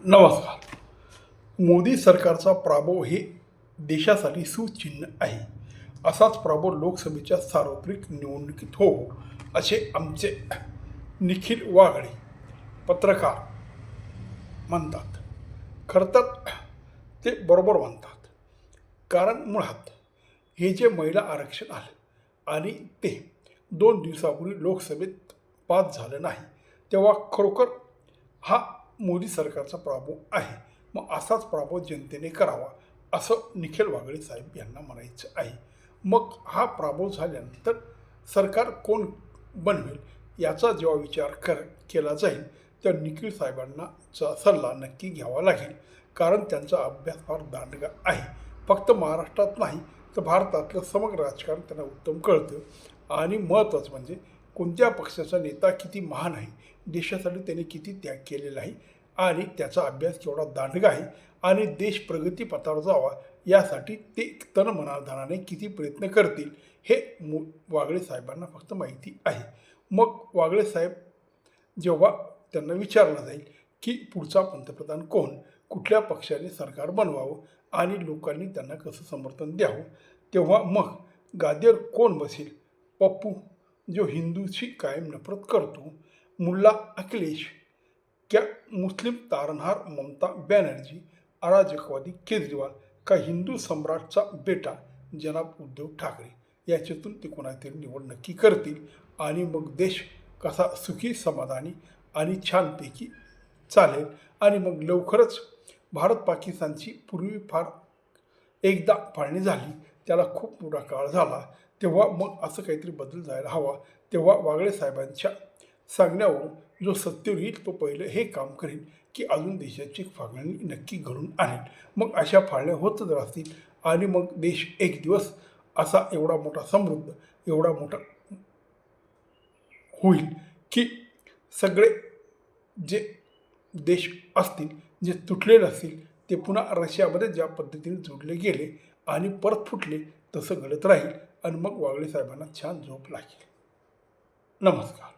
नमस्कार. मोदी सरकारचा पराभव हे देशासाठी सुचिन्ह आहे. असाच पराभव लोकसभेच्या सार्वत्रिक निवडणुकीत हो, असे आमचे निखिल वाघडे पत्रकार म्हणतात. खरं तर ते बरोबर म्हणतात. कारण मुळात हे जे महिला आरक्षण आलं आणि ते 2 दिवसापूर्वी लोकसभेत पास झालं नाही, तेव्हा खरोखर हा मोदी सरकारचा पराभव आहे. मग असाच पराभव जनतेने करावा असं निखिल वाघळे साहेब यांना म्हणायचं आहे. मग हा पराभव झाल्यानंतर सरकार कोण बनवेल याचा जेव्हा विचार केला जाईल तर निखिल साहेबांना सल्ला नक्की घ्यावा लागेल. कारण त्यांचा अभ्यास फार दांडगा आहे. फक्त महाराष्ट्रात नाही तर भारतातलं समग्र राजकारण त्यांना उत्तम कळतं आणि महत्त्वाचं म्हणजे कोणत्या पक्षाचा नेता किती महान आहे, देशासाठी त्याने किती त्याग केलेला आहे आणि त्याचा अभ्यास केवढा दांडगा आहे आणि देश प्रगतीपथावर जावा यासाठी ते तन-मनाधनाने किती प्रयत्न करतील हे वाघळे साहेबांना फक्त माहिती आहे. मग वाघळे साहेब जेव्हा त्यांना विचारलं जाईल की पुढचा पंतप्रधान कोण, कुठल्या पक्षाने सरकार बनवावं आणि लोकांनी त्यांना कसं समर्थन द्यावं, तेव्हा मग गादीवर कोण बसेल? पप्पू जो हिंदूची कायम नफरत करतो, मुल्ला अखिलेश, क्या मुस्लिम तारणहार ममता बॅनर्जी, अराजकवादी केजरीवाल का हिंदू सम्राटचा बेटा जनाब उद्धव ठाकरे, याच्यातून ते कोणातरी निवड नक्की करतील आणि मग देश कसा सुखी समाधानी आणि छानपैकी चालेल. आणि मग लवकरच भारत पाकिस्तानची पूर्वी फार एकदा फाळणी झाली, त्याला खूप मोठा काळ झाला, तेव्हा मग असं काहीतरी बदल जायला हवा. तेव्हा वाघळे साहेबांच्या सांगण्यावरून जो सत्तेवर येईल तो पहिलं हे काम करेल की अजून देशाची फाळणी नक्की घडून आणेल. मग अशा फाळण्या होतच राहतील आणि मग देश एक दिवस असा एवढा मोठा समृद्ध, एवढा मोठा होईल की सगळे जे देश असतील, जे तुटलेले असतील, ते पुन्हा रशियामध्ये ज्या पद्धतीने जोडले गेले आणि परत फुटले तसं घडत राहील आणि मग वाघळे साहेबांना छान झोप लागेल. नमस्कार.